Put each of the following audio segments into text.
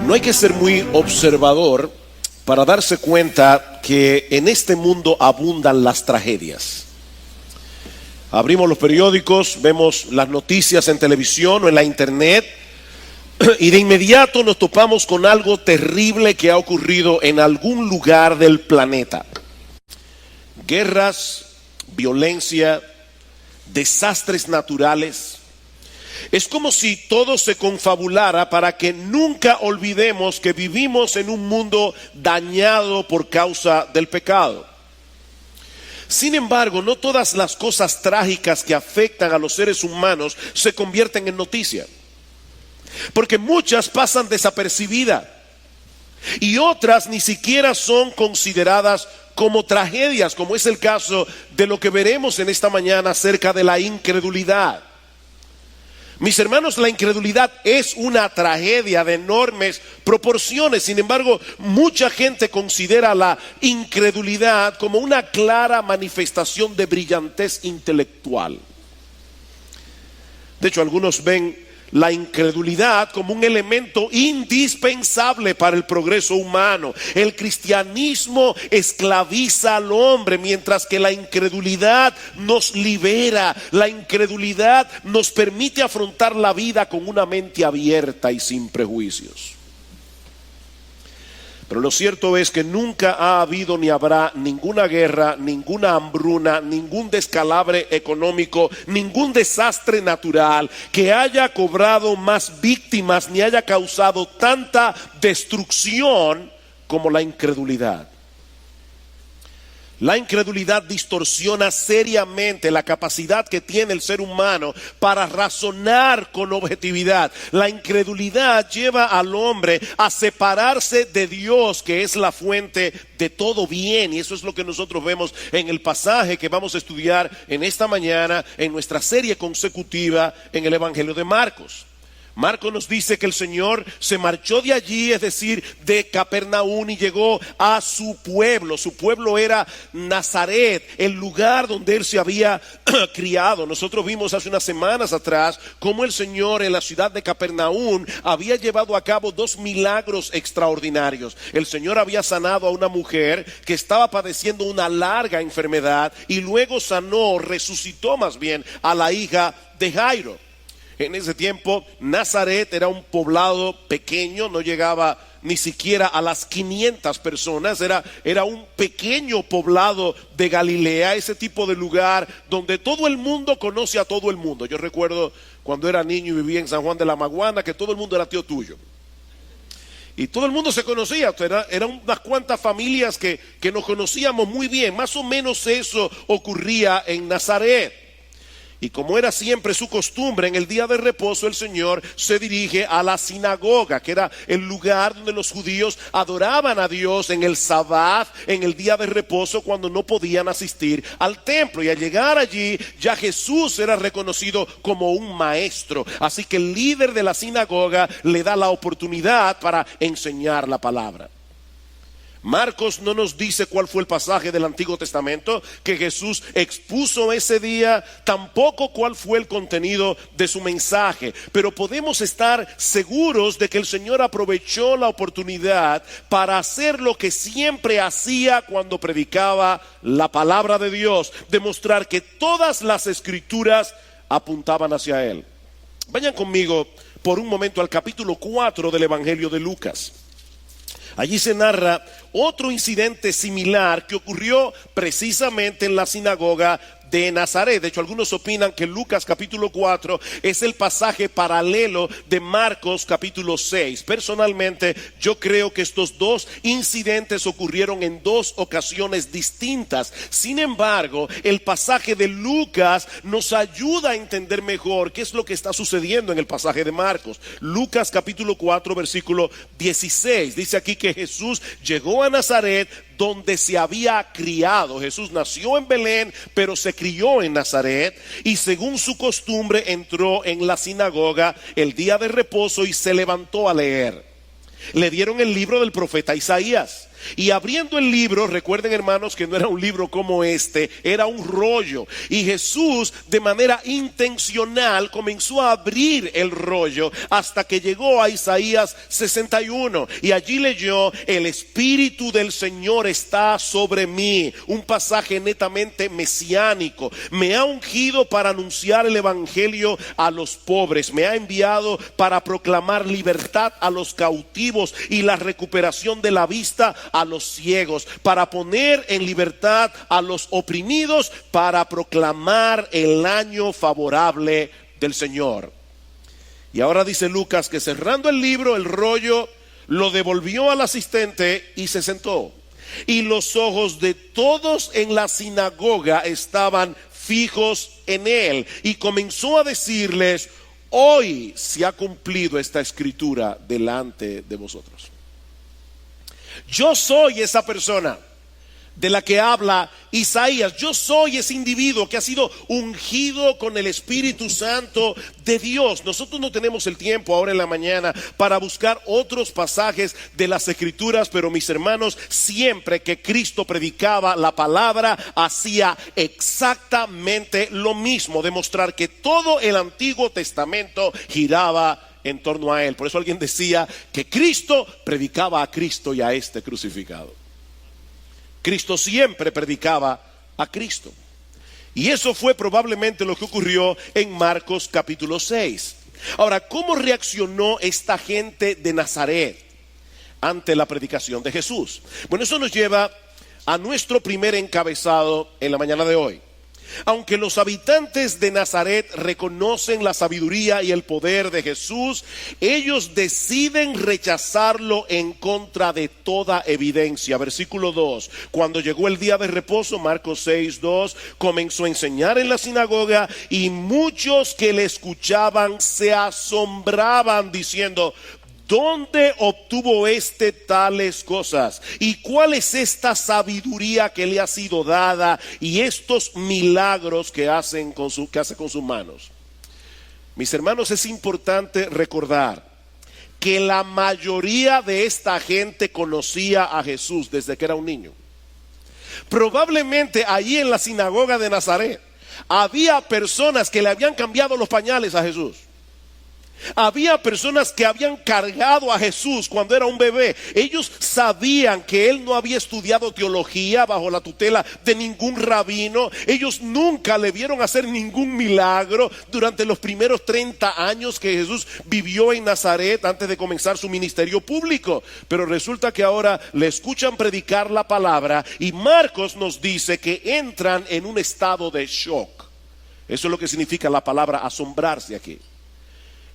No hay que ser muy observador para darse cuenta que en este mundo abundan las tragedias. Abrimos los periódicos, vemos las noticias en televisión o en la internet y de inmediato nos topamos con algo terrible que ha ocurrido en algún lugar del planeta. Guerras, violencia, desastres naturales. Es como si todo se confabulara para que nunca olvidemos que vivimos en un mundo dañado por causa del pecado. Sin embargo, no todas las cosas trágicas que afectan a los seres humanos se convierten en noticia, porque muchas pasan desapercibidas y otras ni siquiera son consideradas como tragedias, como es el caso de lo que veremos en esta mañana acerca de la incredulidad. Mis hermanos, la incredulidad es una tragedia de enormes proporciones. Sin embargo, mucha gente considera la incredulidad como una clara manifestación de brillantez intelectual. De hecho, algunos ven la incredulidad como un elemento indispensable para el progreso humano. El cristianismo esclaviza al hombre, mientras que la incredulidad nos libera. La incredulidad nos permite afrontar la vida con una mente abierta y sin prejuicios. Pero lo cierto es que nunca ha habido ni habrá ninguna guerra, ninguna hambruna, ningún descalabre económico, ningún desastre natural que haya cobrado más víctimas ni haya causado tanta destrucción como la incredulidad. La incredulidad distorsiona seriamente la capacidad que tiene el ser humano para razonar con objetividad. La incredulidad lleva al hombre a separarse de Dios, que es la fuente de todo bien. Y eso es lo que nosotros vemos en el pasaje que vamos a estudiar en esta mañana en nuestra serie consecutiva en el Evangelio de Marcos. Marcos nos dice que el Señor se marchó de allí, es decir, de Capernaum, y llegó a su pueblo. Su pueblo era Nazaret, el lugar donde él se había criado. Nosotros vimos hace unas semanas atrás cómo el Señor en la ciudad de Capernaum había llevado a cabo 2 milagros extraordinarios. El Señor había sanado a una mujer que estaba padeciendo una larga enfermedad y luego sanó, resucitó más bien, a la hija de Jairo. En ese tiempo Nazaret era un poblado pequeño, no llegaba ni siquiera a las 500 personas, era un pequeño poblado de Galilea, ese tipo de lugar donde todo el mundo conoce a todo el mundo. Yo recuerdo cuando era niño y vivía en San Juan de la Maguana que todo el mundo era tío tuyo. Y todo el mundo se conocía, eran unas cuantas familias que nos conocíamos muy bien. Más o menos eso ocurría en Nazaret. Y como era siempre su costumbre, en el día de reposo el Señor se dirige a la sinagoga, que era el lugar donde los judíos adoraban a Dios en el sabbat, en el día de reposo, cuando no podían asistir al templo. Y al llegar allí, ya Jesús era reconocido como un maestro. Así que el líder de la sinagoga le da la oportunidad para enseñar la palabra. Marcos no nos dice cuál fue el pasaje del Antiguo Testamento que Jesús expuso ese día, tampoco cuál fue el contenido de su mensaje, pero podemos estar seguros de que el Señor aprovechó la oportunidad para hacer lo que siempre hacía cuando predicaba la palabra de Dios, demostrar que todas las escrituras apuntaban hacia Él. Vayan conmigo por un momento al capítulo 4 del Evangelio de Lucas. Allí se narra otro incidente similar que ocurrió precisamente en la sinagoga de Nazaret. De hecho, algunos opinan que Lucas capítulo 4 es el pasaje paralelo de Marcos capítulo 6. Personalmente, yo creo que estos dos incidentes ocurrieron en 2 ocasiones distintas. Sin embargo, el pasaje de Lucas nos ayuda a entender mejor qué es lo que está sucediendo en el pasaje de Marcos. Lucas capítulo 4 versículo 16. Dice aquí que Jesús llegó a Nazaret, donde se había criado. Jesús nació en Belén, pero se crió en Nazaret, y según su costumbre entró en la sinagoga el día de reposo y se levantó a leer. Le dieron el libro del profeta Isaías. Y abriendo el libro, recuerden hermanos que no era un libro como este, era un rollo. Y Jesús de manera intencional comenzó a abrir el rollo hasta que llegó a Isaías 61. Y allí leyó: el Espíritu del Señor está sobre mí. Un pasaje netamente mesiánico. Me ha ungido para anunciar el evangelio a los pobres. Me ha enviado para proclamar libertad a los cautivos y la recuperación de la vista a los ciegos, para poner en libertad a los oprimidos, para proclamar el año favorable del Señor. Y ahora dice Lucas que cerrando el libro, el rollo, lo devolvió al asistente y se sentó. Y los ojos de todos en la sinagoga estaban fijos en él. Y comenzó a decirles: hoy se ha cumplido esta escritura delante de vosotros. Yo soy esa persona de la que habla Isaías. Yo soy ese individuo que ha sido ungido con el Espíritu Santo de Dios. Nosotros no tenemos el tiempo ahora en la mañana para buscar otros pasajes de las Escrituras, pero mis hermanos, siempre que Cristo predicaba la palabra, hacía exactamente lo mismo: demostrar que todo el Antiguo Testamento giraba en torno a él. Por eso alguien decía que Cristo predicaba a Cristo y a este crucificado. Cristo siempre predicaba a Cristo. Y eso fue probablemente lo que ocurrió en Marcos capítulo 6. Ahora, ¿cómo reaccionó esta gente de Nazaret ante la predicación de Jesús? Bueno, eso nos lleva a nuestro primer encabezado en la mañana de hoy. Aunque los habitantes de Nazaret reconocen la sabiduría y el poder de Jesús, ellos deciden rechazarlo en contra de toda evidencia. Versículo 2: cuando llegó el día de reposo, Marcos 6:2, comenzó a enseñar en la sinagoga, y muchos que le escuchaban se asombraban diciendo: ¿dónde obtuvo tales cosas? ¿Y cuál es esta sabiduría que le ha sido dada? Y estos milagros que hace con sus manos. Mis hermanos, es importante recordar que la mayoría de esta gente conocía a Jesús desde que era un niño. Probablemente allí en la sinagoga de Nazaret había personas que le habían cambiado los pañales a Jesús. Había personas que habían cargado a Jesús cuando era un bebé. Ellos sabían que él no había estudiado teología bajo la tutela de ningún rabino. Ellos nunca le vieron hacer ningún milagro durante los primeros 30 años que Jesús vivió en Nazaret antes de comenzar su ministerio público. Pero resulta que ahora le escuchan predicar la palabra, y Marcos nos dice que entran en un estado de shock. Eso es lo que significa la palabra asombrarse aquí.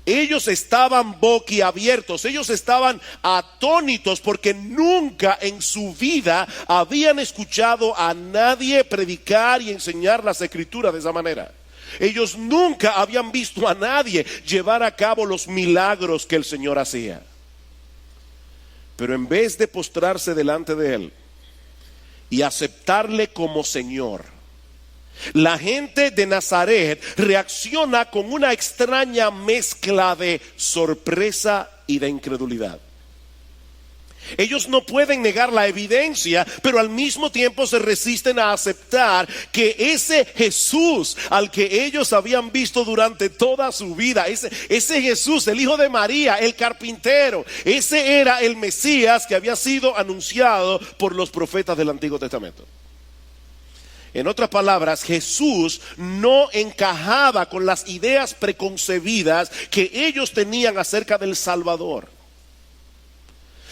Ellos estaban boquiabiertos, ellos estaban atónitos, porque nunca en su vida habían escuchado a nadie predicar y enseñar las Escrituras de esa manera. Ellos nunca habían visto a nadie llevar a cabo los milagros que el Señor hacía. Pero en vez de postrarse delante de él y aceptarle como Señor, la gente de Nazaret reacciona con una extraña mezcla de sorpresa y de incredulidad. Ellos no pueden negar la evidencia, pero al mismo tiempo se resisten a aceptar que ese Jesús al que ellos habían visto durante toda su vida, ese Jesús, el hijo de María, el carpintero, ese era el Mesías que había sido anunciado por los profetas del Antiguo Testamento. En otras palabras, Jesús no encajaba con las ideas preconcebidas que ellos tenían acerca del Salvador.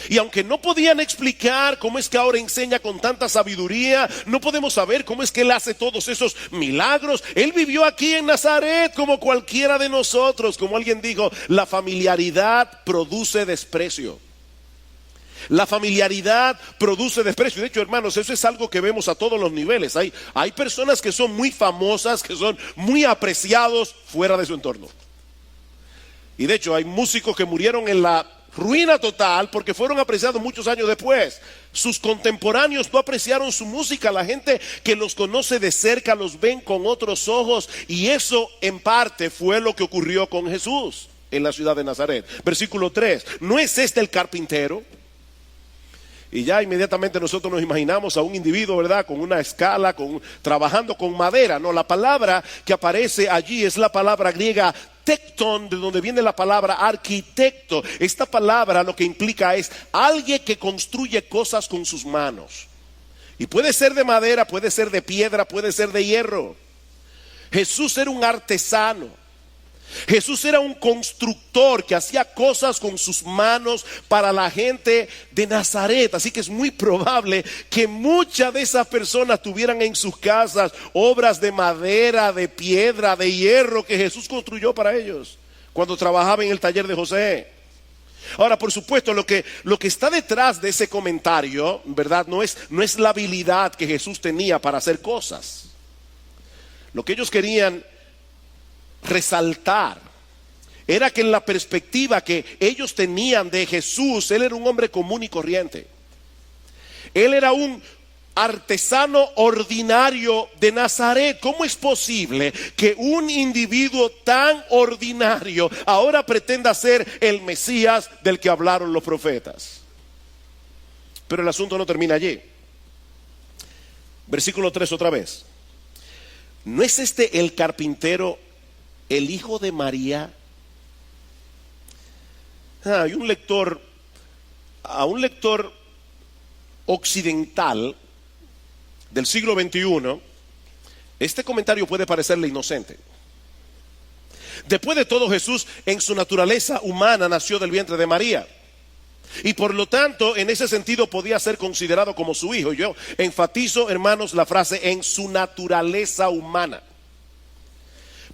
Y aunque no podían explicar cómo es que ahora enseña con tanta sabiduría, no podemos saber cómo es que él hace todos esos milagros. Él vivió aquí en Nazaret como cualquiera de nosotros. Como alguien dijo, la familiaridad produce desprecio. La familiaridad produce desprecio. De hecho, hermanos, eso es algo que vemos a todos los niveles. Hay personas que son muy famosas, que son muy apreciados fuera de su entorno. Y de hecho, hay músicos que murieron en la ruina total porque fueron apreciados muchos años después. Sus contemporáneos no apreciaron su música. La gente que los conoce de cerca los ven con otros ojos. Y eso en parte fue lo que ocurrió con Jesús en la ciudad de Nazaret. Versículo 3. ¿No es este el carpintero Y ya inmediatamente nosotros nos imaginamos a un individuo, ¿verdad? Con una escala, trabajando con madera. No, la palabra que aparece allí es la palabra griega tecton, de donde viene la palabra arquitecto. Esta palabra lo que implica es alguien que construye cosas con sus manos. Y puede ser de madera, puede ser de piedra, puede ser de hierro. Jesús era un artesano. Jesús era un constructor que hacía cosas con sus manos para la gente de Nazaret. Así que es muy probable que muchas de esas personas tuvieran en sus casas obras de madera, de piedra, de hierro que Jesús construyó para ellos cuando trabajaba en el taller de José. Ahora, por supuesto, lo que está detrás de ese comentario, ¿verdad? No es la habilidad que Jesús tenía para hacer cosas. Lo que ellos querían resaltar era que en la perspectiva que ellos tenían de Jesús, Él era un hombre común y corriente. Él era un artesano ordinario de Nazaret. ¿Cómo es posible que un individuo tan ordinario ahora pretenda ser el Mesías del que hablaron los profetas? Pero el asunto no termina allí. Versículo 3 otra vez. ¿No es este el carpintero, el hijo de María? Hay un lector, a un lector occidental del siglo XXI, este comentario puede parecerle inocente. Después de todo, Jesús en su naturaleza humana nació del vientre de María. Y por lo tanto, en ese sentido podía ser considerado como su hijo. Yo enfatizo, hermanos, la frase en su naturaleza humana.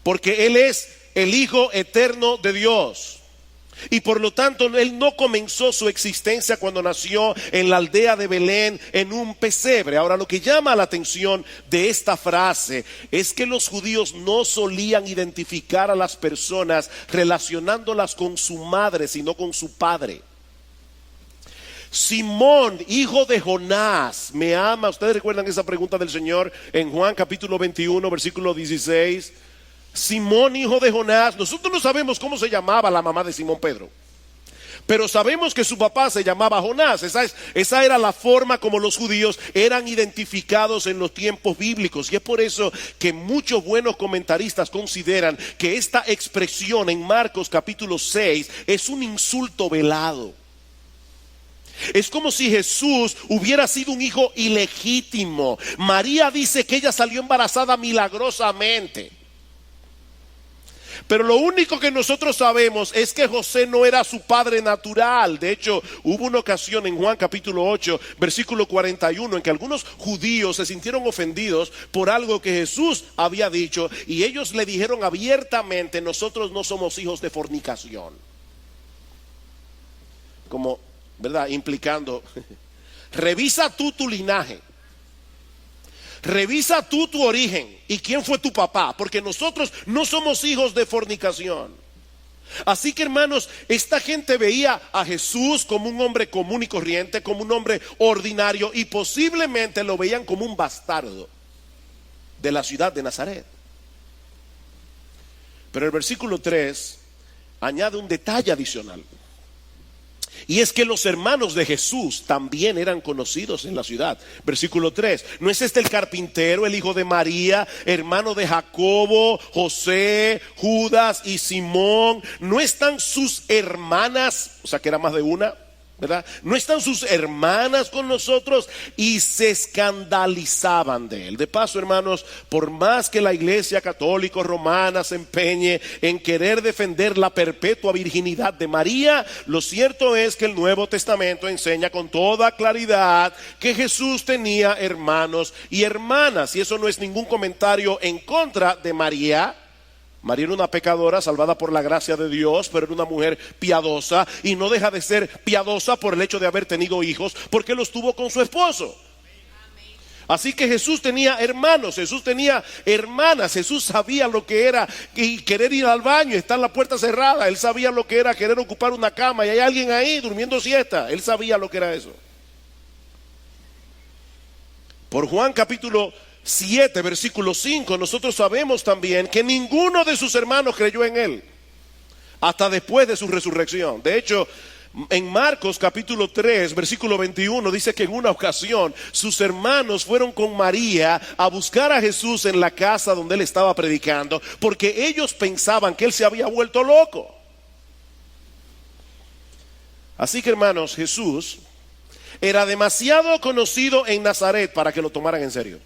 Porque Él es el Hijo eterno de Dios. Y por lo tanto, Él no comenzó su existencia cuando nació en la aldea de Belén en un pesebre. Ahora, lo que llama la atención de esta frase es que los judíos no solían identificar a las personas relacionándolas con su madre, sino con su padre. Simón, hijo de Jonás, ¿me ama? ¿Ustedes recuerdan esa pregunta del Señor en Juan capítulo 21, versículo 16? Simón, hijo de Jonás. Nosotros no sabemos cómo se llamaba la mamá de Simón Pedro, pero sabemos que su papá se llamaba Jonás. Esa era la forma como los judíos eran identificados en los tiempos bíblicos. Y es por eso que muchos buenos comentaristas consideran que esta expresión en Marcos capítulo 6 es un insulto velado. Es como si Jesús hubiera sido un hijo ilegítimo. María dice que ella salió embarazada milagrosamente. Pero lo único que nosotros sabemos es que José no era su padre natural. De hecho, hubo una ocasión en Juan capítulo 8, versículo 41, en que algunos judíos se sintieron ofendidos por algo que Jesús había dicho. Y ellos le dijeron abiertamente: nosotros no somos hijos de fornicación. Como, ¿verdad? Implicando, revisa tú tu linaje. Revisa tú tu origen y quién fue tu papá, porque nosotros no somos hijos de fornicación. Así que, hermanos, esta gente veía a Jesús como un hombre común y corriente, como un hombre ordinario, y posiblemente lo veían como un bastardo de la ciudad de Nazaret. Pero el versículo 3 añade un detalle adicional. Y es que los hermanos de Jesús también eran conocidos en la ciudad. Versículo 3. ¿No es este el carpintero, el hijo de María, hermano de Jacobo, José, Judas y Simón? ¿No están sus hermanas? O sea, que era más de una, ¿verdad? ¿No están sus hermanas con nosotros? Y se escandalizaban de él. De paso, hermanos, por más que la iglesia católica romana se empeñe en querer defender la perpetua virginidad de María, lo cierto es que el Nuevo Testamento enseña con toda claridad que Jesús tenía hermanos y hermanas. Y eso no es ningún comentario en contra de María. María era una pecadora salvada por la gracia de Dios, pero era una mujer piadosa, y no deja de ser piadosa por el hecho de haber tenido hijos, porque los tuvo con su esposo. Así que Jesús tenía hermanos, Jesús tenía hermanas, Jesús sabía lo que era querer ir al baño, estar la puerta cerrada. Él sabía lo que era querer ocupar una cama y hay alguien ahí durmiendo siesta. Él sabía lo que era eso. Por Juan capítulo 7, versículo 5, nosotros sabemos también que ninguno de sus hermanos creyó en él hasta después de su resurrección. De hecho, En Marcos capítulo 3, versículo 21, dice que en una ocasión sus hermanos fueron con María a buscar a Jesús en la casa donde él estaba predicando, porque ellos pensaban que él se había vuelto loco. Así que, hermanos, Jesús era demasiado conocido en Nazaret para que lo tomaran en serio.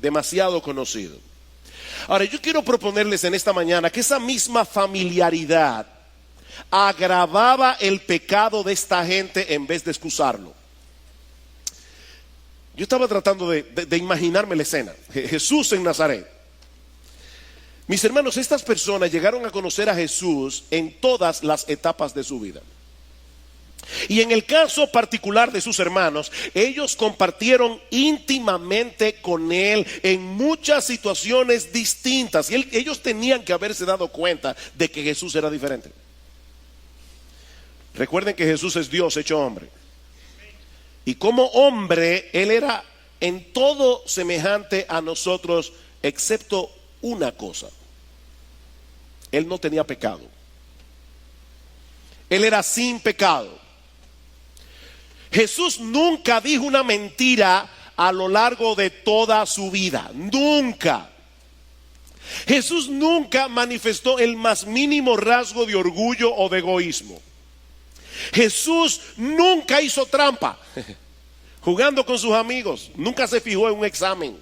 Demasiado conocido. Ahora, yo quiero proponerles en esta mañana que esa misma familiaridad agravaba el pecado de esta gente en vez de excusarlo. Yo estaba tratando de imaginarme la escena. Jesús en Nazaret. Mis hermanos, estas personas llegaron a conocer a Jesús en todas las etapas de su vida. Y en el caso particular de sus hermanos, ellos compartieron íntimamente con él en muchas situaciones distintas. Y ellos tenían que haberse dado cuenta de que Jesús era diferente. Recuerden que Jesús es Dios hecho hombre. Y como hombre, él era en todo semejante a nosotros, excepto una cosa: él no tenía pecado. Él era sin pecado. Jesús nunca dijo una mentira a lo largo de toda su vida. Nunca. Jesús nunca manifestó el más mínimo rasgo de orgullo o de egoísmo. Jesús nunca hizo trampa jugando con sus amigos. Nunca se fijó en un examen.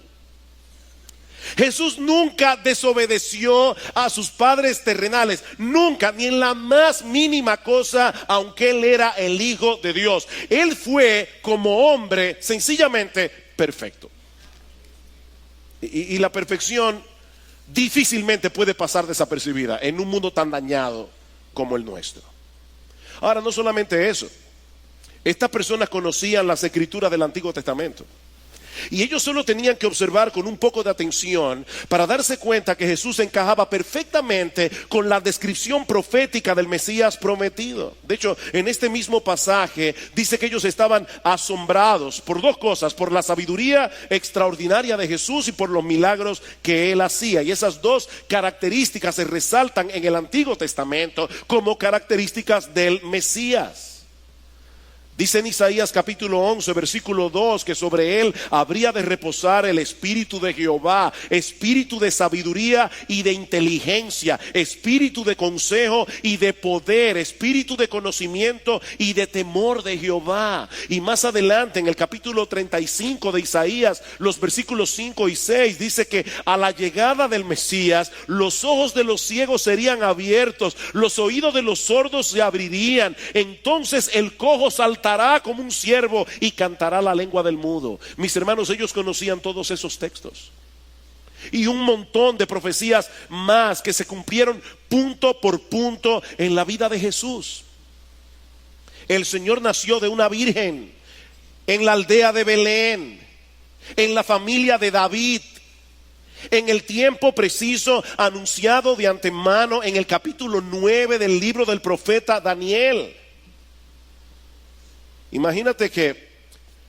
Jesús nunca desobedeció a sus padres terrenales, nunca, ni en la más mínima cosa, aunque él era el Hijo de Dios. Él fue como hombre sencillamente perfecto. Y la perfección difícilmente puede pasar desapercibida en un mundo tan dañado como el nuestro. Ahora, no solamente eso, estas personas conocían las escrituras del Antiguo Testamento. Y ellos solo tenían que observar con un poco de atención para darse cuenta que Jesús encajaba perfectamente con la descripción profética del Mesías prometido. De hecho, en este mismo pasaje dice que ellos estaban asombrados por dos cosas: por la sabiduría extraordinaria de Jesús y por los milagros que él hacía. Y esas dos características se resaltan en el Antiguo Testamento como características del Mesías. Dice en Isaías capítulo 11 versículo 2 que sobre él habría de reposar el espíritu de Jehová, espíritu de sabiduría y de inteligencia, espíritu de consejo y de poder, espíritu de conocimiento y de temor de Jehová. Y más adelante en el capítulo 35 de Isaías, los versículos 5 y 6, dice que a la llegada del Mesías los ojos de los ciegos serían abiertos, los oídos de los sordos se abrirían, entonces el cojo saltará como un ciervo y cantará la lengua del mudo. Mis hermanos, ellos conocían todos esos textos y un montón de profecías más que se cumplieron punto por punto en la vida de Jesús. El Señor nació de una virgen en la aldea de Belén, en la familia de David, en el tiempo preciso anunciado de antemano en el capítulo 9 del libro del profeta Daniel. Imagínate que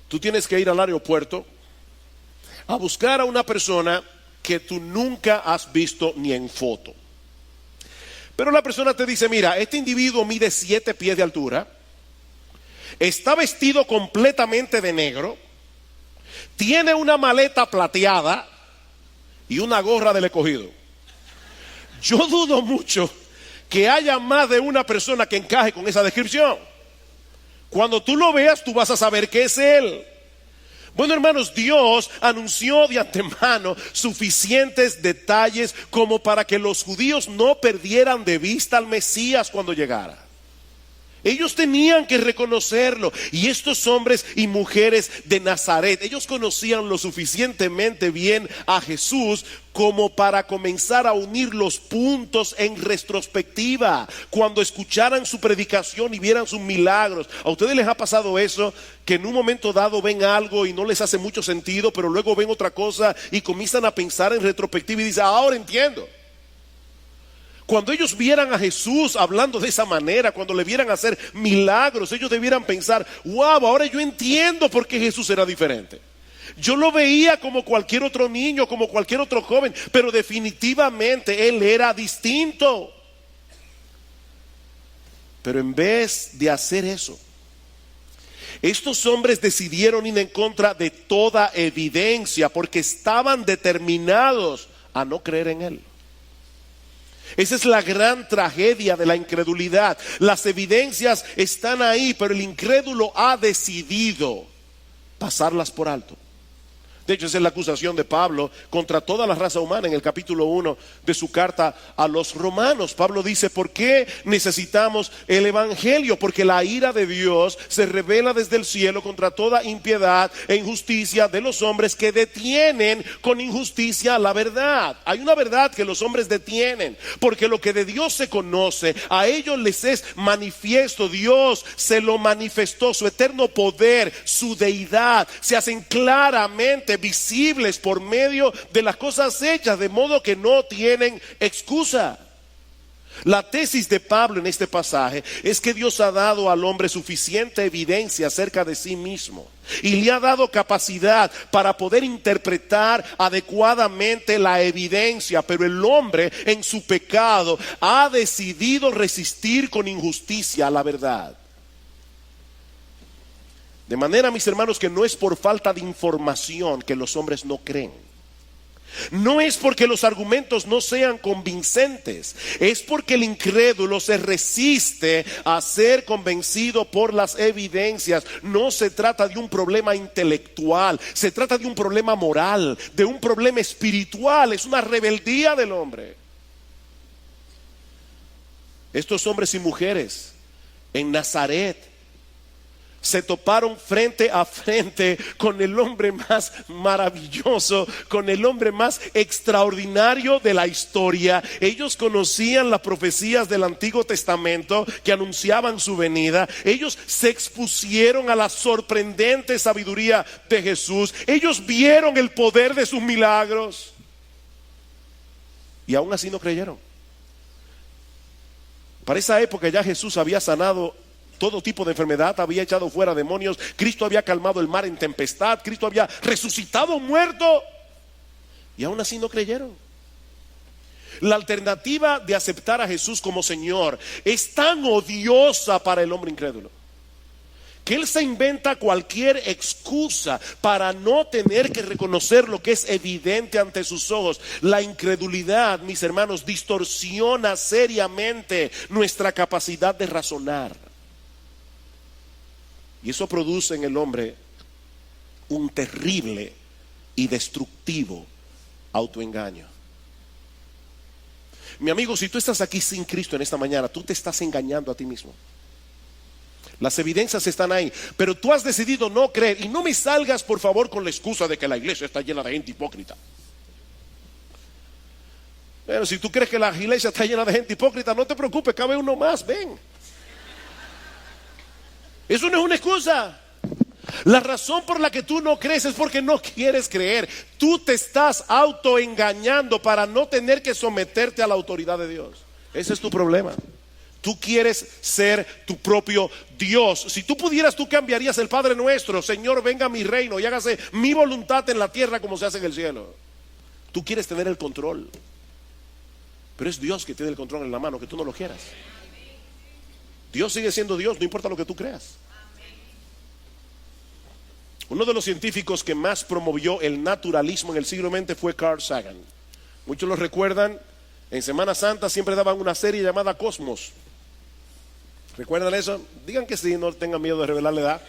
tú tienes que ir al aeropuerto a buscar a una persona que tú nunca has visto ni en foto. Pero la persona te dice: mira, este individuo mide 7 pies de altura, está vestido completamente de negro, tiene una maleta plateada y una gorra del Escogido. Yo dudo mucho que haya más de una persona que encaje con esa descripción. Cuando tú lo veas, tú vas a saber que es él. Bueno, hermanos, Dios anunció de antemano suficientes detalles como para que los judíos no perdieran de vista al Mesías cuando llegara. Ellos tenían que reconocerlo. Y estos hombres y mujeres de Nazaret, ellos conocían lo suficientemente bien a Jesús como para comenzar a unir los puntos en retrospectiva cuando escucharan su predicación y vieran sus milagros. ¿A ustedes les ha pasado eso? Que en un momento dado ven algo y no les hace mucho sentido, pero luego ven otra cosa y comienzan a pensar en retrospectiva y dicen: ahora entiendo. Cuando ellos vieran a Jesús hablando de esa manera, cuando le vieran hacer milagros, ellos debieran pensar: wow, ahora yo entiendo por qué Jesús era diferente. Yo lo veía como cualquier otro niño, como cualquier otro joven, pero definitivamente él era distinto. Pero en vez de hacer eso, estos hombres decidieron ir en contra de toda evidencia porque estaban determinados a no creer en Él. Esa es la gran tragedia de la incredulidad. Las evidencias están ahí, pero el incrédulo ha decidido pasarlas por alto. De hecho, esa es la acusación de Pablo contra toda la raza humana en el capítulo 1 de su carta a los romanos. Pablo dice, ¿por qué necesitamos el evangelio? Porque la ira de Dios se revela desde el cielo contra toda impiedad e injusticia de los hombres que detienen con injusticia la verdad. Hay una verdad que los hombres detienen, porque lo que de Dios se conoce, a ellos les es manifiesto. Dios se lo manifestó, su eterno poder, su deidad, se hacen claramente visibles por medio de las cosas hechas, de modo que no tienen excusa. La tesis de Pablo en este pasaje es que Dios ha dado al hombre suficiente evidencia acerca de sí mismo y le ha dado capacidad para poder interpretar adecuadamente la evidencia, pero el hombre en su pecado ha decidido resistir con injusticia a la verdad. De manera, mis hermanos, que no es por falta de información que los hombres no creen. No es porque los argumentos no sean convincentes. Es porque el incrédulo se resiste a ser convencido por las evidencias. No se trata de un problema intelectual. Se trata de un problema moral, de un problema espiritual. Es una rebeldía del hombre. Estos hombres y mujeres en Nazaret se toparon frente a frente con el hombre más maravilloso, con el hombre más extraordinario de la historia. Ellos conocían las profecías del Antiguo Testamento que anunciaban su venida. Ellos se expusieron a la sorprendente sabiduría de Jesús. Ellos vieron el poder de sus milagros y aún así no creyeron. Para esa época ya Jesús había sanado todo tipo de enfermedad, había echado fuera demonios, Cristo había calmado el mar en tempestad, Cristo había resucitado muerto, y aún así no creyeron. La alternativa de aceptar a Jesús como Señor es tan odiosa para el hombre incrédulo que él se inventa cualquier excusa para no tener que reconocer lo que es evidente ante sus ojos. La incredulidad, mis hermanos, distorsiona seriamente nuestra capacidad de razonar. Y eso produce en el hombre un terrible y destructivo autoengaño. Mi amigo, si tú estás aquí sin Cristo en esta mañana, tú te estás engañando a ti mismo. Las evidencias están ahí, pero tú has decidido no creer. Y no me salgas, por favor, con la excusa de que la iglesia está llena de gente hipócrita. Pero si tú crees que la iglesia está llena de gente hipócrita, no te preocupes, cabe uno más, ven. Eso no es una excusa. La razón por la que tú no crees es porque no quieres creer. Tú te estás autoengañando para no tener que someterte a la autoridad de Dios. Ese es tu problema. Tú quieres ser tu propio Dios. Si tú pudieras, tú cambiarías el Padre Nuestro: Señor, venga a mi reino y hágase mi voluntad en la tierra como se hace en el cielo. Tú quieres tener el control, pero es Dios que tiene el control en la mano, que tú no lo quieras. Dios sigue siendo Dios, no importa lo que tú creas. Uno de los científicos que más promovió el naturalismo en el siglo XX fue Carl Sagan. Muchos lo recuerdan. En Semana Santa siempre daban una serie llamada Cosmos. ¿Recuerdan eso? Digan que sí, no tengan miedo de revelar la edad.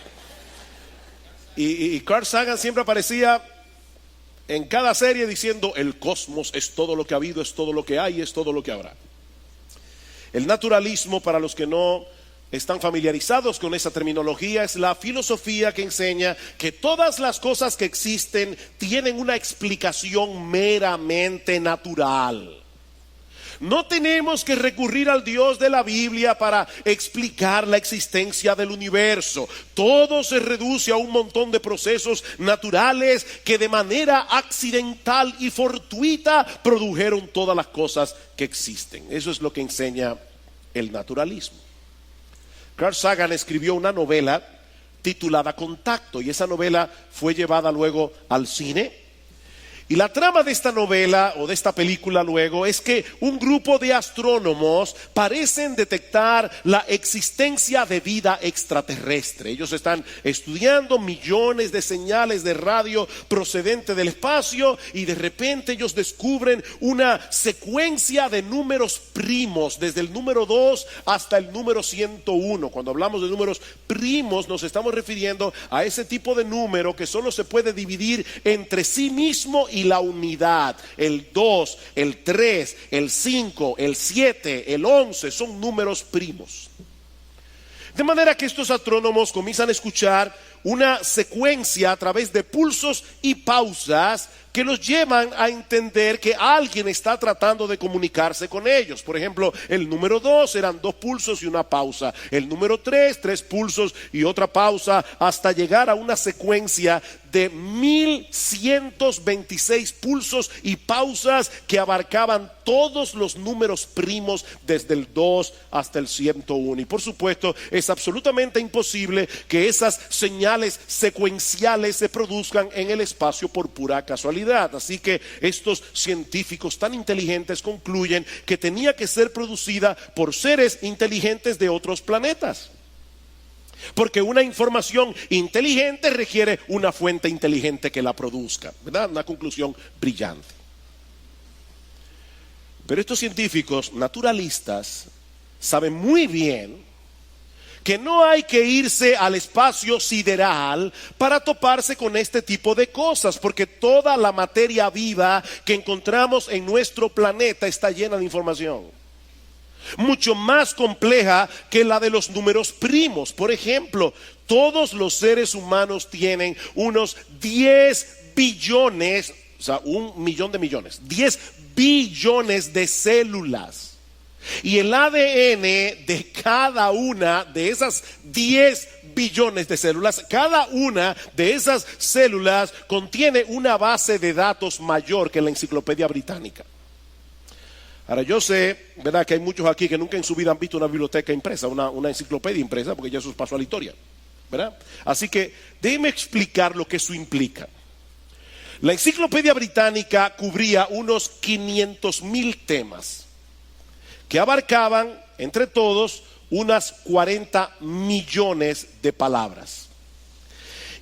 Y Carl Sagan siempre aparecía en cada serie diciendo: el cosmos es todo lo que ha habido, es todo lo que hay, es todo lo que habrá. El naturalismo, para los que no están familiarizados con esa terminología, es la filosofía que enseña que todas las cosas que existen tienen una explicación meramente natural. No tenemos que recurrir al Dios de la Biblia para explicar la existencia del universo. Todo se reduce a un montón de procesos naturales que de manera accidental y fortuita produjeron todas las cosas que existen. Eso es lo que enseña el naturalismo. Carl Sagan escribió una novela titulada Contacto, y esa novela fue llevada luego al cine. Y la trama de esta novela o de esta película luego es que un grupo de astrónomos parecen detectar la existencia de vida extraterrestre. Ellos están estudiando millones de señales de radio procedente del espacio y de repente ellos descubren una secuencia de números primos desde el número 2 hasta el número 101. Cuando hablamos de números primos nos estamos refiriendo a ese tipo de número que solo se puede dividir entre sí mismo y la unidad. El 2, el 3, el 5, el 7, el 11 son números primos. De manera que estos astrónomos comienzan a escuchar una secuencia a través de pulsos y pausas que los llevan a entender que alguien está tratando de comunicarse con ellos. Por ejemplo, el número 2 eran 2 pulsos y una pausa. El número 3, 3 pulsos y otra pausa, hasta llegar a una secuencia de 1126 pulsos y pausas que abarcaban todos los números primos desde el 2 hasta el 101. Y por supuesto, es absolutamente imposible que esas señales secuenciales se produzcan en el espacio por pura casualidad. Así que estos científicos tan inteligentes concluyen que tenía que ser producida por seres inteligentes de otros planetas. Porque una información inteligente requiere una fuente inteligente que la produzca, ¿verdad? Una conclusión brillante. Pero estos científicos naturalistas saben muy bien que no hay que irse al espacio sideral para toparse con este tipo de cosas, porque toda la materia viva que encontramos en nuestro planeta está llena de información, mucho más compleja que la de los números primos. Por ejemplo, todos los seres humanos tienen unos 10 billones, o sea, 1 millón de millones, 10 billones de células. Y el ADN de cada una de esas 10 billones de células, cada una de esas células contiene una base de datos mayor que la Enciclopedia Británica. Ahora yo sé, ¿verdad?, que hay muchos aquí que nunca en su vida han visto una biblioteca impresa, una enciclopedia impresa, porque ya eso pasó a la historia, ¿verdad? Así que déjenme explicar lo que eso implica. La Enciclopedia Británica cubría unos 500,000 temas que abarcaban entre todos unas 40 millones de palabras.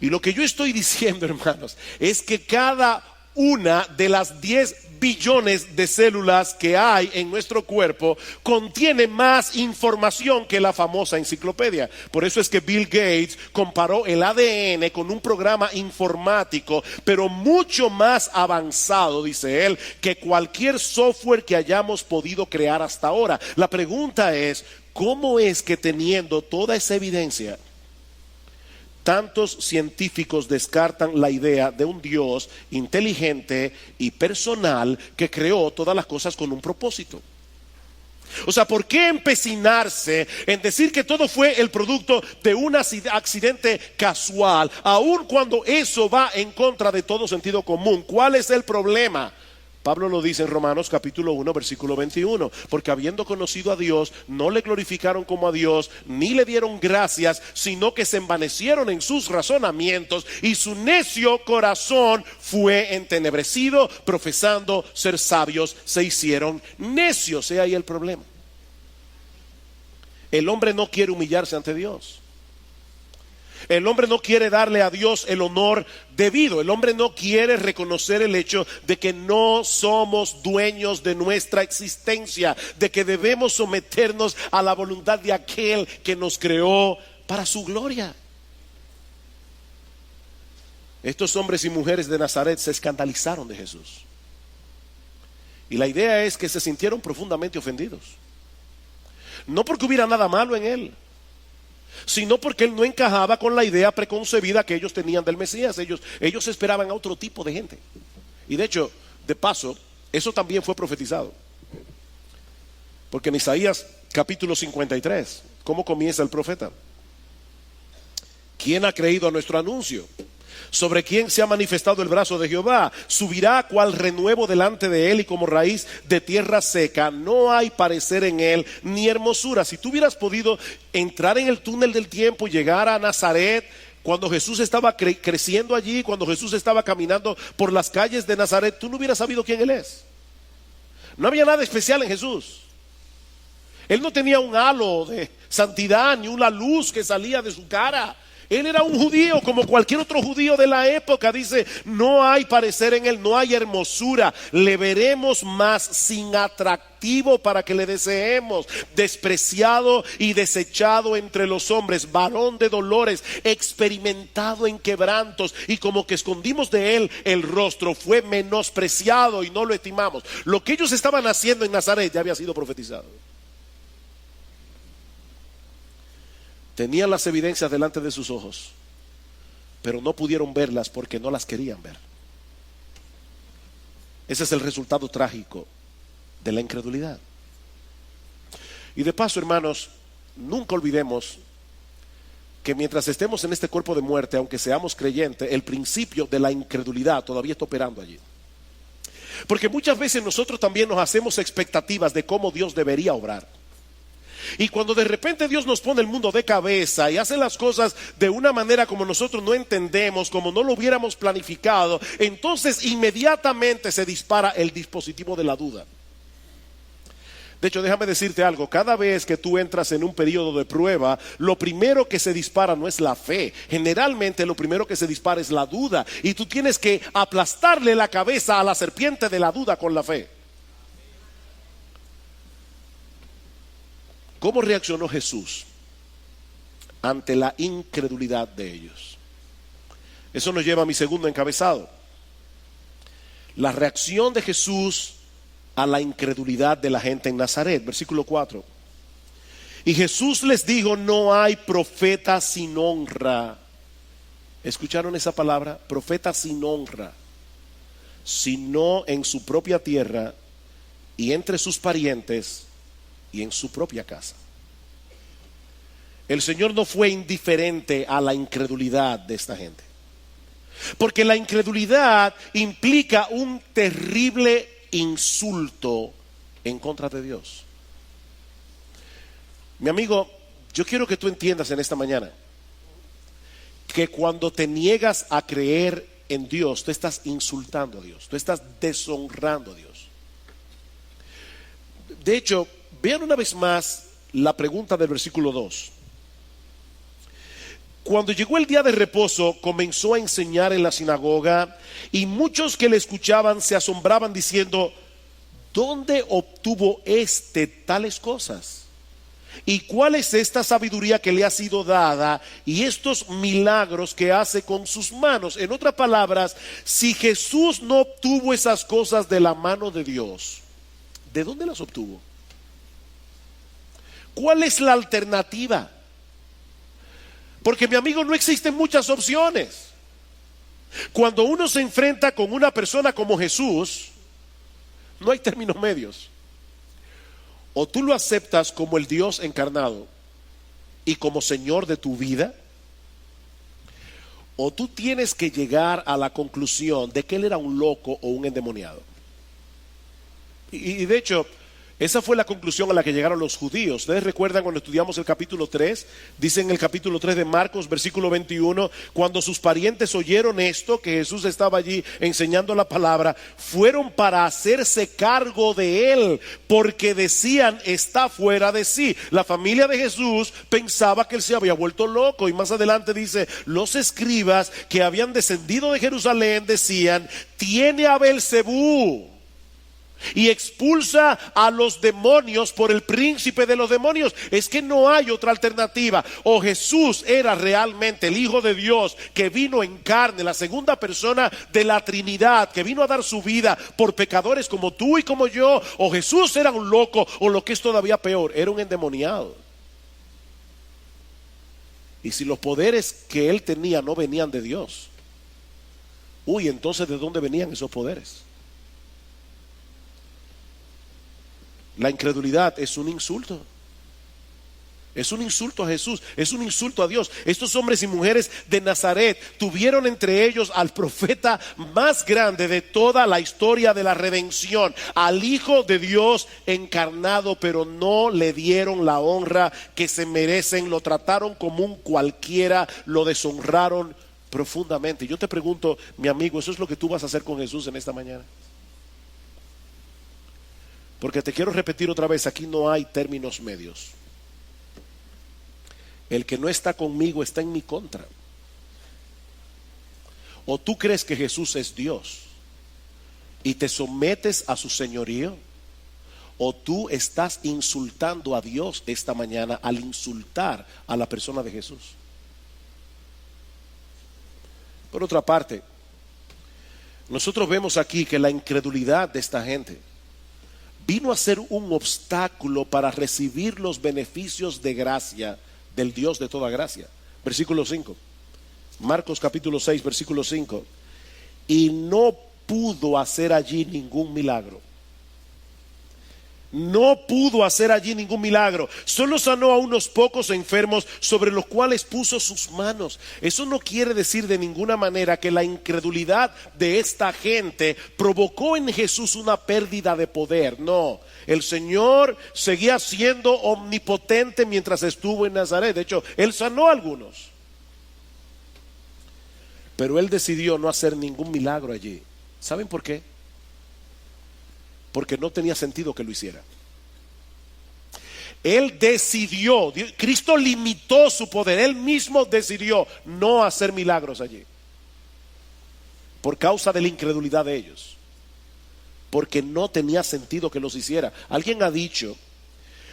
Y lo que yo estoy diciendo, hermanos, es que cada una de las 10 billones de células que hay en nuestro cuerpo contiene más información que la famosa enciclopedia. Por eso es que Bill Gates comparó el ADN con un programa informático, pero mucho más avanzado, dice él, que cualquier software que hayamos podido crear hasta ahora. La pregunta es, ¿cómo es que teniendo toda esa evidencia, tantos científicos descartan la idea de un Dios inteligente y personal que creó todas las cosas con un propósito? O sea, ¿por qué empecinarse en decir que todo fue el producto de un accidente casual, aun cuando eso va en contra de todo sentido común? ¿Cuál es el problema? Pablo lo dice en Romanos capítulo 1 versículo 21, porque habiendo conocido a Dios, no le glorificaron como a Dios, ni le dieron gracias, sino que se envanecieron en sus razonamientos, y su necio corazón fue entenebrecido, profesando ser sabios, se hicieron necios. He ahí el problema. El hombre no quiere humillarse ante Dios. El hombre no quiere darle a Dios el honor debido. El hombre no quiere reconocer el hecho de que no somos dueños de nuestra existencia, de que debemos someternos a la voluntad de aquel que nos creó para su gloria. Estos hombres y mujeres de Nazaret se escandalizaron de Jesús. Y la idea es que se sintieron profundamente ofendidos. No porque hubiera nada malo en él, sino porque él no encajaba con la idea preconcebida que ellos tenían del Mesías. Ellos esperaban a otro tipo de gente. Y de hecho, de paso, eso también fue profetizado. Porque en Isaías capítulo 53, ¿cómo comienza el profeta? ¿Quién ha creído a nuestro anuncio? ¿Sobre quién se ha manifestado el brazo de Jehová? Subirá cual renuevo delante de él y como raíz de tierra seca. No hay parecer en él ni hermosura. Si tú hubieras podido entrar en el túnel del tiempo y llegar a Nazaret cuando Jesús estaba creciendo allí, cuando Jesús estaba caminando por las calles de Nazaret, tú no hubieras sabido quién Él es. No había nada especial en Jesús. Él no tenía un halo de santidad ni una luz que salía de su cara. Él era un judío como cualquier otro judío de la época. Dice, no hay parecer en él, no hay hermosura. Le veremos más sin atractivo para que le deseemos. Despreciado y desechado entre los hombres, varón de dolores, experimentado en quebrantos. Y como que escondimos de él el rostro, fue menospreciado y no lo estimamos. Lo que ellos estaban haciendo en Nazaret ya había sido profetizado. Tenían las evidencias delante de sus ojos, pero no pudieron verlas porque no las querían ver. Ese es el resultado trágico de la incredulidad. Y de paso, hermanos, nunca olvidemos que mientras estemos en este cuerpo de muerte, aunque seamos creyentes, el principio de la incredulidad todavía está operando allí. Porque muchas veces nosotros también nos hacemos expectativas de cómo Dios debería obrar. Y cuando de repente Dios nos pone el mundo de cabeza y hace las cosas de una manera como nosotros no entendemos, como no lo hubiéramos planificado, entonces inmediatamente se dispara el dispositivo de la duda. De hecho, déjame decirte algo, cada vez que tú entras en un periodo de prueba, lo primero que se dispara no es la fe. Generalmente lo primero que se dispara es la duda. Y tú tienes que aplastarle la cabeza a la serpiente de la duda con la fe. ¿Cómo reaccionó Jesús ante la incredulidad de ellos? Eso nos lleva a mi segundo encabezado. La reacción de Jesús a la incredulidad de la gente en Nazaret, versículo 4. Y Jesús les dijo, no hay profeta sin honra. ¿Escucharon esa palabra? Profeta sin honra, sino en su propia tierra y entre sus parientes y en su propia casa. El Señor no fue indiferente a la incredulidad de esta gente, porque la incredulidad implica un terrible insulto en contra de Dios. Mi amigo, yo quiero que tú entiendas en esta mañana que cuando te niegas a creer en Dios, tú estás insultando a Dios, tú estás deshonrando a Dios. De hecho, vean una vez más la pregunta del versículo 2. Cuando llegó el día de reposo, comenzó a enseñar en la sinagoga y muchos que le escuchaban se asombraban diciendo, ¿dónde obtuvo tales cosas? ¿Y cuál es esta sabiduría que le ha sido dada y estos milagros que hace con sus manos? En otras palabras, si Jesús no obtuvo esas cosas de la mano de Dios, ¿de dónde las obtuvo? ¿Cuál es la alternativa? Porque, mi amigo, no existen muchas opciones. Cuando uno se enfrenta con una persona como Jesús, no hay términos medios. O tú lo aceptas como el Dios encarnado y como Señor de tu vida, o tú tienes que llegar a la conclusión de que Él era un loco o un endemoniado. Y de hecho, esa fue la conclusión a la que llegaron los judíos. Ustedes recuerdan cuando estudiamos el capítulo 3, dice en el capítulo 3 de Marcos, versículo 21, cuando sus parientes oyeron esto, que Jesús estaba allí enseñando la palabra, fueron para hacerse cargo de él, porque decían, está fuera de sí. La familia de Jesús pensaba que él se había vuelto loco, y más adelante dice, los escribas que habían descendido de Jerusalén decían, tiene a Beelzebú y expulsa a los demonios por el príncipe de los demonios. Es que no hay otra alternativa. O Jesús era realmente el Hijo de Dios que vino en carne, la segunda persona de la Trinidad, que vino a dar su vida por pecadores como tú y como yo, o Jesús era un loco, o lo que es todavía peor, era un endemoniado. Y si los poderes que él tenía no venían de Dios, entonces ¿de dónde venían esos poderes? La incredulidad es un insulto. Es un insulto a Jesús, es un insulto a Dios. Estos hombres y mujeres de Nazaret tuvieron entre ellos al profeta más grande de toda la historia de la redención, al Hijo de Dios encarnado, pero no le dieron la honra que se merecen, lo trataron como un cualquiera, lo deshonraron profundamente. Yo te pregunto, mi amigo, ¿eso es lo que tú vas a hacer con Jesús en esta mañana? Porque te quiero repetir otra vez, aquí no hay términos medios. El que no está conmigo está en mi contra. O tú crees que Jesús es Dios y te sometes a su señorío, o tú estás insultando a Dios esta mañana al insultar a la persona de Jesús. Por otra parte, nosotros vemos aquí que la incredulidad de esta gente vino a ser un obstáculo para recibir los beneficios de gracia del Dios de toda gracia. Versículo 5, Marcos capítulo 6, versículo 5. Y no pudo hacer allí ningún milagro. No pudo hacer allí ningún milagro. Solo sanó a unos pocos enfermos sobre los cuales puso sus manos. Eso no quiere decir de ninguna manera que la incredulidad de esta gente provocó en Jesús una pérdida de poder. No, el Señor seguía siendo omnipotente mientras estuvo en Nazaret. De hecho, Él sanó a algunos. Pero Él decidió no hacer ningún milagro allí. ¿Saben por qué? Porque no tenía sentido que lo hiciera. Él decidió, Cristo limitó su poder, Él mismo decidió no hacer milagros allí. Por causa de la incredulidad de ellos. Porque no tenía sentido que los hiciera. Alguien ha dicho,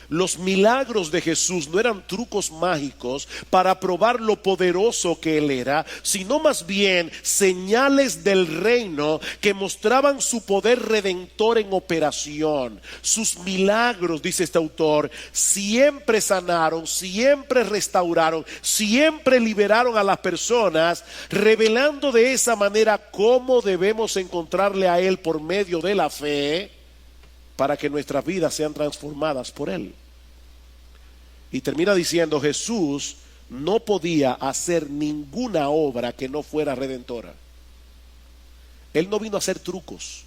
los milagros de Jesús no eran trucos mágicos para probar lo poderoso que Él era, sino más bien señales del reino que mostraban su poder redentor en operación. Sus milagros, dice este autor, siempre sanaron, siempre restauraron, siempre liberaron a las personas, revelando de esa manera cómo debemos encontrarle a Él por medio de la fe, para que nuestras vidas sean transformadas por Él. Y termina diciendo, Jesús no podía hacer ninguna obra que no fuera redentora. Él no vino a hacer trucos.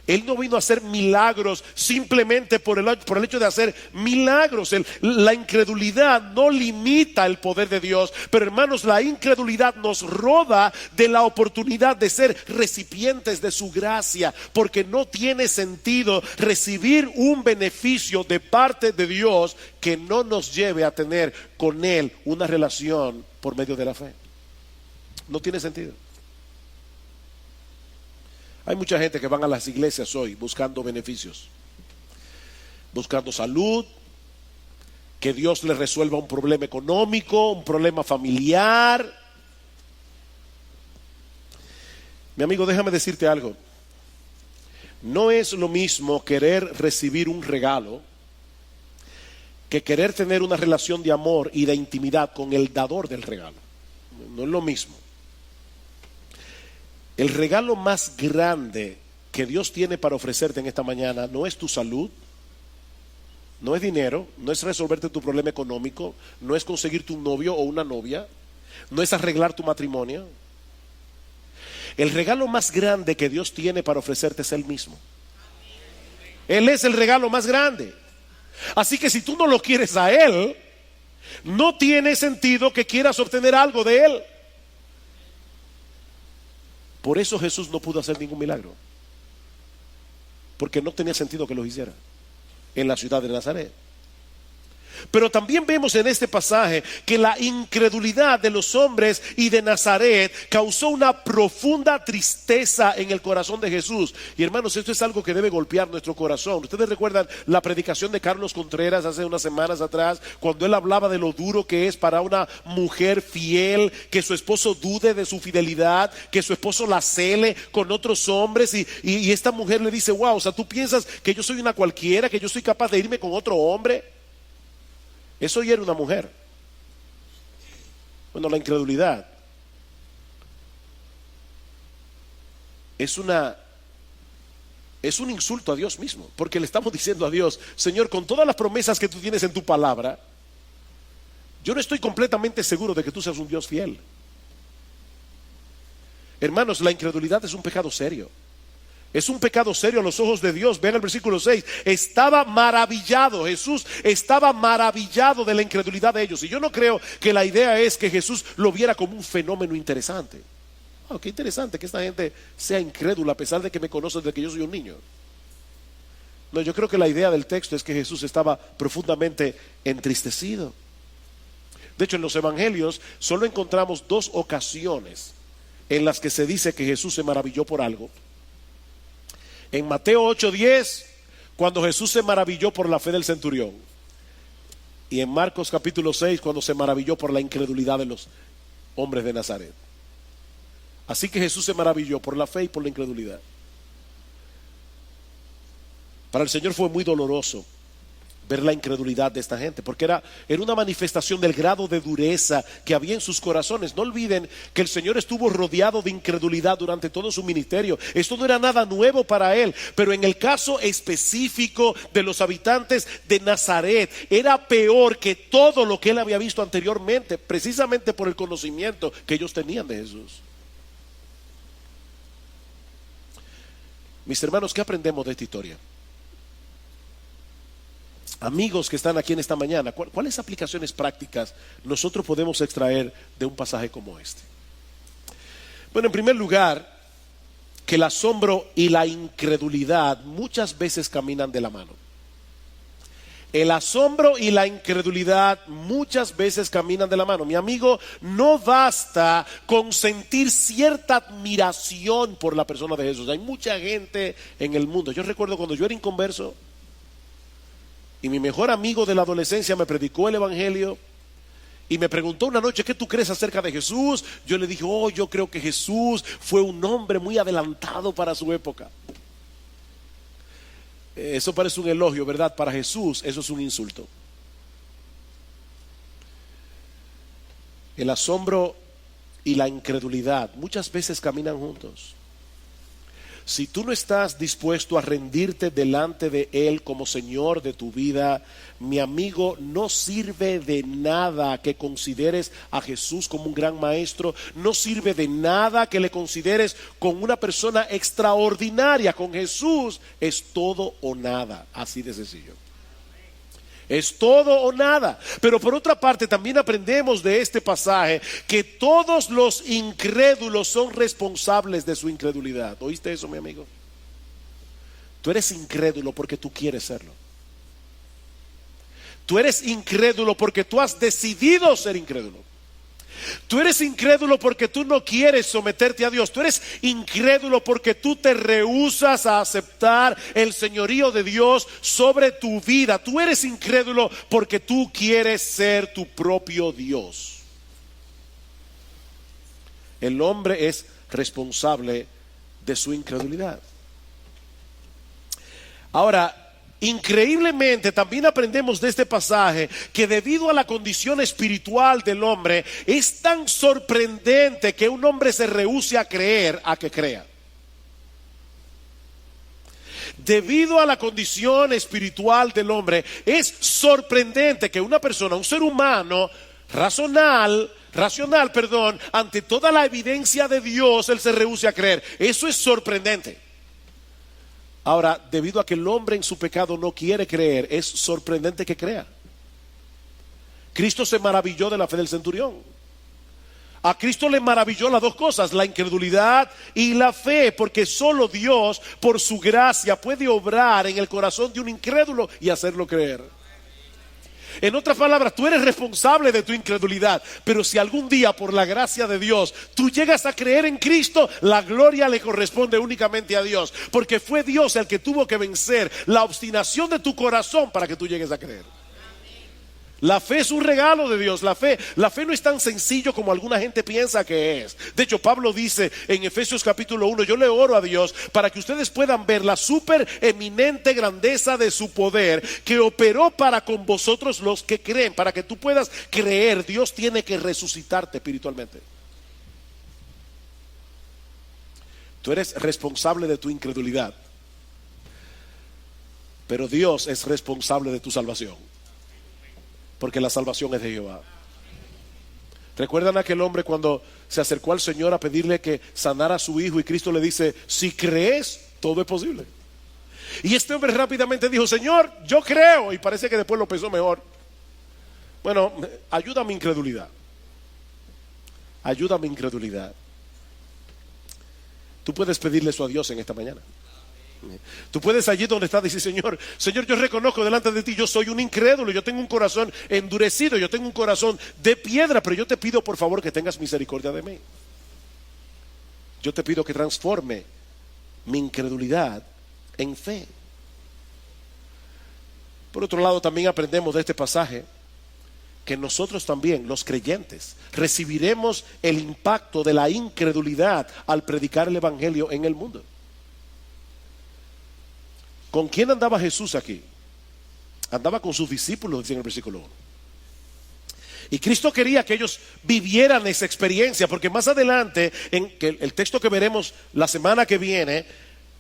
Él no vino a hacer milagros simplemente por el hecho de hacer milagros. La incredulidad no limita el poder de Dios, pero hermanos, la incredulidad nos roba de la oportunidad de ser recipientes de su gracia, porque no tiene sentido recibir un beneficio de parte de Dios que no nos lleve a tener con Él una relación por medio de la fe. No tiene sentido. Hay mucha gente que van a las iglesias hoy buscando beneficios, buscando salud, que Dios les resuelva un problema económico, un problema familiar. Mi amigo, déjame decirte algo. No es lo mismo querer recibir un regalo que querer tener una relación de amor y de intimidad con el dador del regalo. No es lo mismo. El regalo más grande que Dios tiene para ofrecerte en esta mañana no es tu salud, no es dinero, no es resolverte tu problema económico, no es conseguirte un novio o una novia, no es arreglar tu matrimonio. El regalo más grande que Dios tiene para ofrecerte es Él mismo. Él es el regalo más grande. Así que si tú no lo quieres a Él, no tiene sentido que quieras obtener algo de Él. Por eso Jesús no pudo hacer ningún milagro, porque no tenía sentido que lo hiciera en la ciudad de Nazaret. Pero también vemos en este pasaje que la incredulidad de los hombres y de Nazaret causó una profunda tristeza en el corazón de Jesús. Y hermanos, esto es algo que debe golpear nuestro corazón. Ustedes recuerdan la predicación de Carlos Contreras hace unas semanas atrás, cuando él hablaba de lo duro que es para una mujer fiel que su esposo dude de su fidelidad, que su esposo la cele con otros hombres, y esta mujer le dice, wow, o sea, tú piensas que yo soy una cualquiera, que yo soy capaz de irme con otro hombre. Eso hiere una mujer. Bueno, la incredulidad es un insulto a Dios mismo, porque le estamos diciendo a Dios, Señor, con todas las promesas que tú tienes en tu palabra, Yo no estoy completamente seguro de que tú seas un Dios fiel. Hermanos, la incredulidad es un pecado serio. Es un pecado serio a los ojos de Dios. Vean el versículo 6. Estaba maravillado, Jesús estaba maravillado de la incredulidad de ellos. Y yo no creo que la idea es que Jesús lo viera como un fenómeno interesante. Oh, qué interesante que esta gente sea incrédula a pesar de que me conocen desde que yo soy un niño. No, yo creo que la idea del texto es que Jesús estaba profundamente entristecido. De hecho, en los evangelios solo encontramos 2 ocasiones en las que se dice que Jesús se maravilló por algo. En Mateo 8:10, cuando Jesús se maravilló por la fe del centurión. Y en Marcos capítulo 6, cuando se maravilló por la incredulidad de los hombres de Nazaret. Así que Jesús se maravilló por la fe y por la incredulidad. Para el Señor fue muy doloroso ver la incredulidad de esta gente, porque era una manifestación del grado de dureza que había en sus corazones. No olviden que el Señor estuvo rodeado de incredulidad durante todo su ministerio. Esto no era nada nuevo para él, pero en el caso específico de los habitantes de Nazaret, era peor que todo lo que él había visto anteriormente, precisamente por el conocimiento que ellos tenían de Jesús. Mis hermanos, ¿qué aprendemos de esta historia? Amigos que están aquí en esta mañana, ¿cuáles aplicaciones prácticas nosotros podemos extraer de un pasaje como este? Bueno, en primer lugar, que el asombro y la incredulidad muchas veces caminan de la mano. El asombro y la incredulidad muchas veces caminan de la mano. Mi amigo, no basta con sentir cierta admiración por la persona de Jesús. Hay mucha gente en el mundo. Yo recuerdo cuando yo era inconverso y mi mejor amigo de la adolescencia me predicó el evangelio y me preguntó una noche: ¿qué tú crees acerca de Jesús? Yo le dije: yo creo que Jesús fue un hombre muy adelantado para su época. Eso parece un elogio, ¿verdad? Para Jesús eso es un insulto. El asombro y la incredulidad muchas veces caminan juntos. Si tú no estás dispuesto a rendirte delante de Él como Señor de tu vida, mi amigo, no sirve de nada que consideres a Jesús como un gran maestro. No sirve de nada que le consideres como una persona extraordinaria. Con Jesús es todo o nada, así de sencillo. Es todo o nada. Pero por otra parte también aprendemos de este pasaje que todos los incrédulos son responsables de su incredulidad. ¿Oíste eso, mi amigo? Tú eres incrédulo porque tú quieres serlo. Tú eres incrédulo porque tú has decidido ser incrédulo. Tú eres incrédulo porque tú no quieres someterte a Dios. Tú eres incrédulo porque tú te rehusas a aceptar el señorío de Dios sobre tu vida. Tú eres incrédulo porque tú quieres ser tu propio Dios. El hombre es responsable de su incredulidad. Ahora, increíblemente también aprendemos de este pasaje que debido a la condición espiritual del hombre es tan sorprendente que un hombre se rehúse a creer a que crea. Debido a la condición espiritual del hombre es sorprendente que una persona, un ser humano racional, ante toda la evidencia de Dios, él se rehúse a creer. Eso es sorprendente. Ahora, debido a que el hombre en su pecado no quiere creer, es sorprendente que crea. Cristo se maravilló de la fe del centurión. A Cristo le maravilló las dos cosas, la incredulidad y la fe, porque solo Dios, por su gracia, puede obrar en el corazón de un incrédulo y hacerlo creer. En otras palabras, tú eres responsable de tu incredulidad, pero si algún día por la gracia de Dios tú llegas a creer en Cristo, la gloria le corresponde únicamente a Dios, porque fue Dios el que tuvo que vencer la obstinación de tu corazón para que tú llegues a creer. La fe es un regalo de Dios. La fe no es tan sencillo como alguna gente piensa que es. De hecho, Pablo dice en Efesios capítulo 1: yo le oro a Dios para que ustedes puedan ver la super eminente grandeza de su poder que operó para con vosotros los que creen. Para que tú puedas creer, Dios tiene que resucitarte espiritualmente. Tú eres responsable de tu incredulidad, pero Dios es responsable de tu salvación, porque la salvación es de Jehová. ¿Recuerdan a aquel hombre cuando se acercó al Señor a pedirle que sanara a su hijo y Cristo le dice, si crees, todo es posible? Y este hombre rápidamente dijo, Señor, yo creo, y parece que después lo pensó mejor. Bueno, ayuda a mi incredulidad. Ayuda a mi incredulidad. Tú puedes pedirle eso a Dios en esta mañana. Tú puedes allí donde estás decir, Señor, yo reconozco delante de ti, yo soy un incrédulo, yo tengo un corazón endurecido, yo tengo un corazón de piedra, pero yo te pido por favor que tengas misericordia de mí. Yo te pido que transforme mi incredulidad en fe. Por otro lado, también aprendemos de este pasaje que nosotros también, los creyentes, recibiremos el impacto de la incredulidad al predicar el evangelio en el mundo. ¿Con quién andaba Jesús aquí? Andaba con sus discípulos, dice en el versículo 1. Y Cristo quería que ellos vivieran esa experiencia, porque más adelante, en el texto que veremos la semana que viene,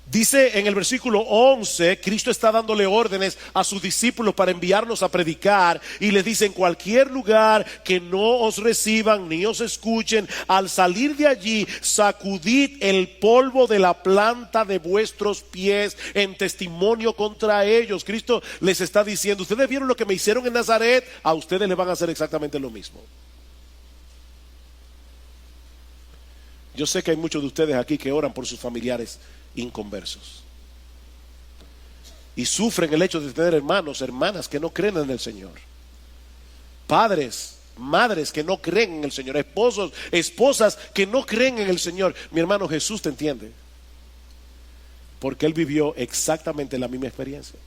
dice en el versículo 11, Cristo está dándole órdenes a sus discípulos para enviarnos a predicar, y les dice, en cualquier lugar que no os reciban ni os escuchen, al salir de allí, sacudid el polvo de la planta de vuestros pies en testimonio contra ellos. Cristo les está diciendo, ustedes vieron lo que me hicieron en Nazaret, a ustedes les van a hacer exactamente lo mismo. Yo sé que hay muchos de ustedes aquí que oran por sus familiares inconversos y sufren el hecho de tener hermanos, hermanas que no creen en el Señor, padres, madres que no creen en el Señor, esposos, esposas que no creen en el Señor. Mi hermano, Jesús te entiende, porque Él vivió exactamente la misma experiencia.